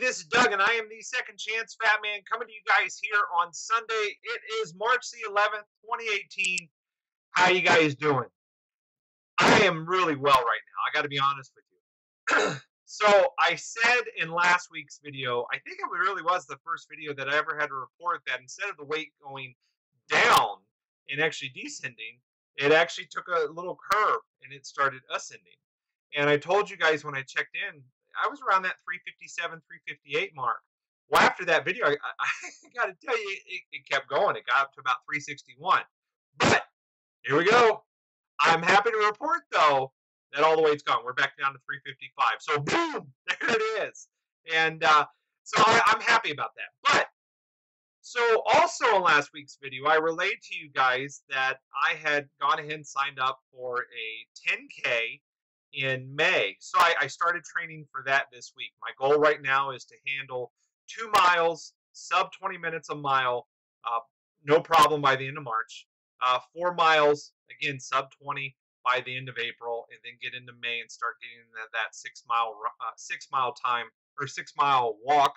this is Doug, and I am the Second Chance Fat Man coming to you guys here on Sunday. It is March the 11th, 2018. How you guys doing? I am really well right now. I got to be honest with you. So I said in last week's video, I think it really was the first video that I ever had to report that instead of the weight going down and actually descending, it actually took a little curve and it started ascending. And I told you guys when I checked in, I was around that 357, 358 mark. Well, after that video, I got to tell you, it kept going. It got up to about 361. But here we go. I'm happy to report, though, that all the weight's gone. We're back down to 355. So, boom, there it is. And so I'm happy about that. But, so also in last week's video, I relayed to you guys that I had gone ahead and signed up for a 10K in May. So I started training for that this week. My goal right now is to handle 2 miles, sub 20 minutes a mile, no problem by the end of March. 4 miles, again, sub 20 by the end of April, and then get into May and start getting that 6 mile time or 6 mile walk,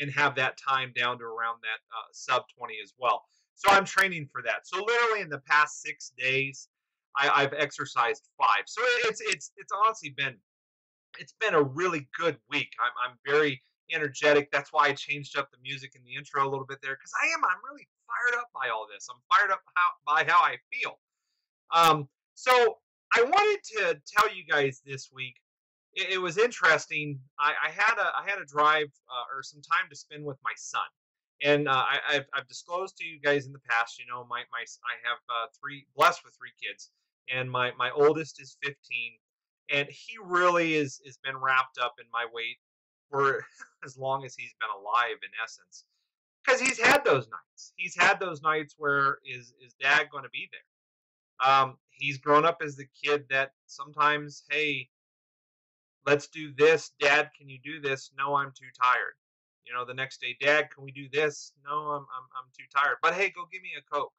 and have that time down to around that sub 20 as well. So I'm training for that. So literally in the past 6 days, I've exercised 5. So it's honestly been a really good week. I'm very energetic. That's why I changed up the music in the intro a little bit there, because I'm really fired up by all this. I'm fired up by how I feel. So I wanted to tell you guys this week. It was interesting. I had a drive or some time to spend with my son. And I've disclosed to you guys in the past, you know, I have blessed with 3 kids, and my oldest is 15, and he really has been wrapped up in my weight for as long as he's been alive, in essence, because he's had those nights. He's had those nights where is dad going to be there? He's grown up as the kid that sometimes, hey, let's do this. Dad, can you do this? No, I'm too tired. You know, the next day, Dad, can we do this? No, I'm too tired. But hey, go give me a Coke.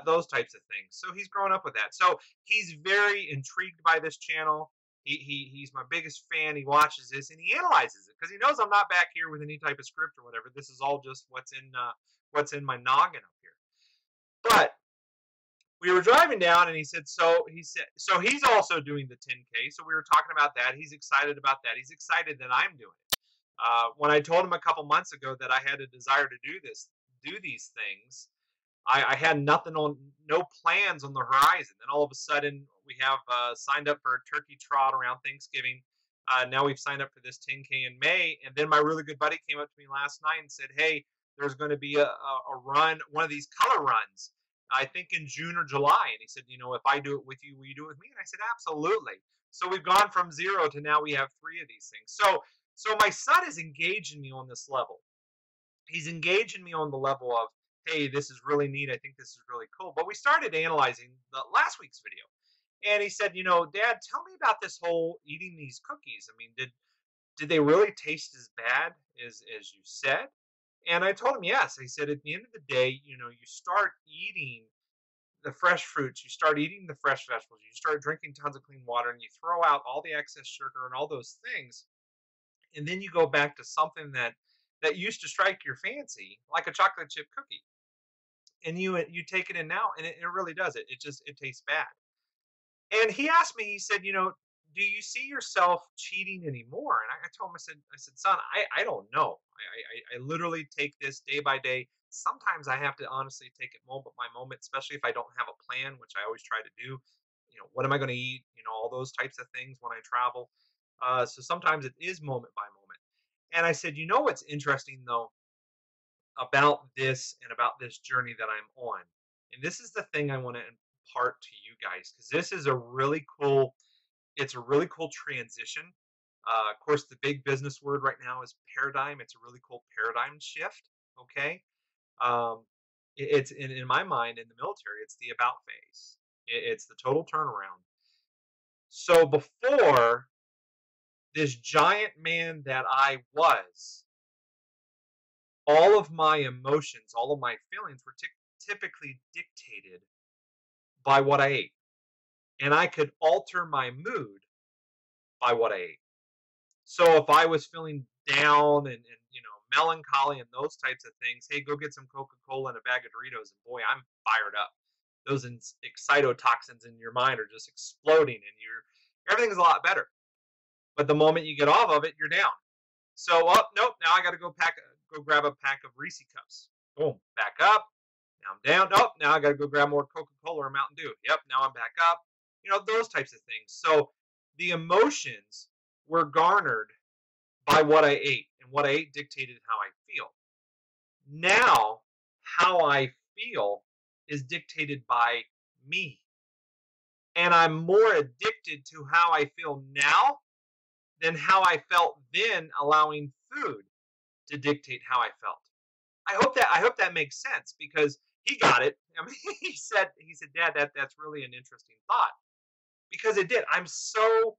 Those types of things. So he's grown up with that. So he's very intrigued by this channel. He's my biggest fan. He watches this and he analyzes it because he knows I'm not back here with any type of script or whatever. This is all just what's in my noggin up here. But we were driving down, and he said he's also doing the 10K. So we were talking about that. He's excited about that. He's excited that I'm doing it. When I told him a couple months ago that I had a desire to do these things, I had no plans on the horizon. Then all of a sudden, we have signed up for a turkey trot around Thanksgiving. Now we've signed up for this 10K in May. And then my really good buddy came up to me last night and said, hey, there's going to be a run, one of these color runs, I think in June or July. And he said, you know, if I do it with you, will you do it with me? And I said, absolutely. So we've gone from 0 to now we have 3 of these things. So my son is engaging me on this level. He's engaging me on the level of, hey, this is really neat. I think this is really cool. But we started analyzing the last week's video. And he said, you know, Dad, tell me about this whole eating these cookies. I mean, did they really taste as bad as you said? And I told him, yes. I said, at the end of the day, you know, you start eating the fresh fruits, you start eating the fresh vegetables, you start drinking tons of clean water, and you throw out all the excess sugar and all those things. And then you go back to something that used to strike your fancy, like a chocolate chip cookie. And you take it in now, and it really does. It tastes bad. And he asked me, he said, you know, do you see yourself cheating anymore? And I told him, I said, son, I don't know. I literally take this day by day. Sometimes I have to honestly take it moment by moment, especially if I don't have a plan, which I always try to do. You know, what am I going to eat? You know, all those types of things when I travel. So sometimes it is moment by moment. And I said, you know what's interesting, though, about this and about this journey that I'm on? And this is the thing I want to impart to you guys, because this is a really cool transition. Of course, the big business word right now is paradigm. It's a really cool paradigm shift, okay? It's in my mind, in the military, it's the about phase. It's the total turnaround. So before, this giant man that I was, all of my emotions, all of my feelings were typically dictated by what I ate. And I could alter my mood by what I ate. So if I was feeling down and melancholy and those types of things, hey, go get some Coca-Cola and a bag of Doritos, and boy, I'm fired up. Those excitotoxins in your mind are just exploding, and everything's a lot better. But the moment you get off of it, you're down. So, oh, nope, now I got to go grab a pack of Reese Cups. Boom, back up. Now I'm down. Nope, now I got to go grab more Coca-Cola or Mountain Dew. Yep, now I'm back up. Those types of things. So the emotions were garnered by what I ate, and what I ate dictated how I feel. Now, how I feel is dictated by me. And I'm more addicted to how I feel now than how I felt then, allowing food to dictate how I felt. I hope that makes sense, because he got it. I mean, he said, Dad, that's really an interesting thought, because it did. I'm so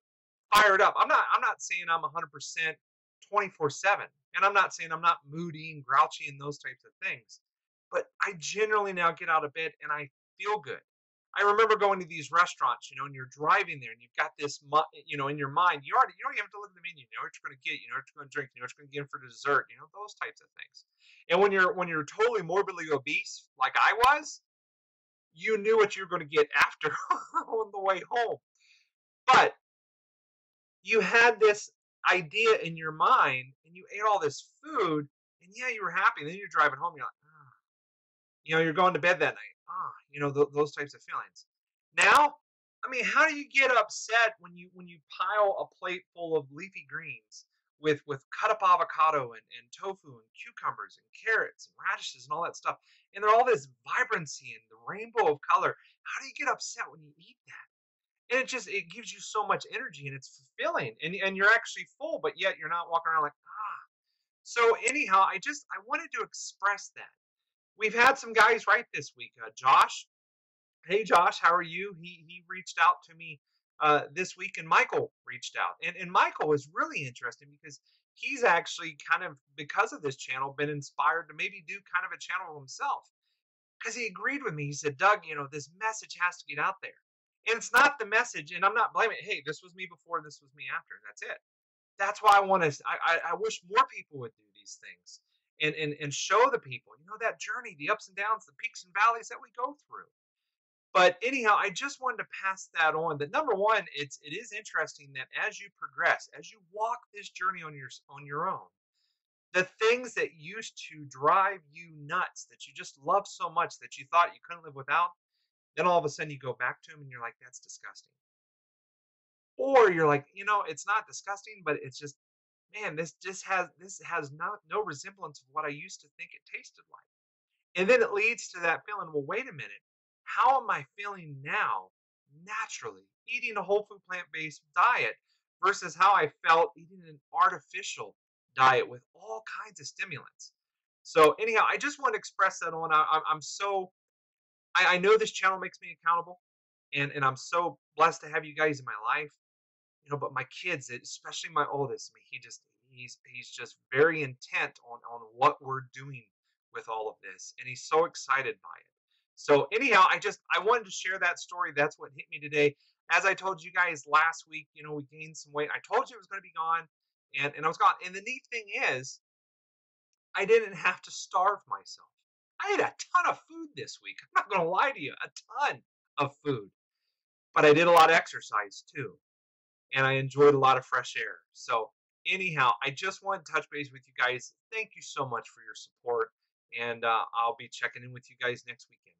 fired up. I'm not saying I'm 100% 24/7, and I'm not saying I'm not moody and grouchy and those types of things. But I generally now get out of bed and I feel good. I remember going to these restaurants, and you're driving there and you've got this, in your mind, you don't even have to look at the menu. You know what you're going to get, you know what you're going to drink, you know what you're going to get for dessert, those types of things. And when you're totally morbidly obese, like I was, you knew what you were going to get after on the way home. But you had this idea in your mind, and you ate all this food, and yeah, you were happy. And then you're driving home, you're like, you're going to bed that night. Those types of feelings. Now, I mean, how do you get upset when you pile a plate full of leafy greens with cut up avocado and tofu and cucumbers and carrots and radishes and all that stuff, and they're all this vibrancy and the rainbow of color? How do you get upset when you eat that? And it gives you so much energy, and it's fulfilling, and you're actually full, but yet you're not walking around like, ah. So anyhow, I wanted to express that. We've had some guys write this week. Josh, hey Josh, how are you? He reached out to me this week, and Michael reached out, and Michael was really interesting, because he's actually kind of, because of this channel, been inspired to maybe do kind of a channel himself, because he agreed with me. He said, Doug, this message has to get out there. And it's not the message, and I'm not blaming it. Hey, this was me before, this was me after. That's it. That's why I wish more people would do these things and show the people, that journey, the ups and downs, the peaks and valleys that we go through. But anyhow, I just wanted to pass that on. That number one, it is interesting that as you progress, as you walk this journey on your own, the things that used to drive you nuts, that you just love so much that you thought you couldn't live without, then all of a sudden you go back to them and you're like, that's disgusting. Or you're like, it's not disgusting, but it's just, man, this has no resemblance of what I used to think it tasted like. And then it leads to that feeling, well, wait a minute. How am I feeling now naturally eating a whole food plant-based diet versus how I felt eating an artificial diet with all kinds of stimulants? So anyhow, I just want to express that on. I know this channel makes me accountable, and I'm so blessed to have you guys in my life. But my kids, especially my oldest, I mean, he's just very intent on what we're doing with all of this, and he's so excited by it. So anyhow, I wanted to share that story. That's what hit me today. As I told you guys last week, we gained some weight. I told you it was going to be gone, and I was gone. And the neat thing is, I didn't have to starve myself. I ate a ton of food this week. I'm not going to lie to you, a ton of food. But I did a lot of exercise too, and I enjoyed a lot of fresh air. So anyhow, I just want to touch base with you guys. Thank you so much for your support, and I'll be checking in with you guys next weekend.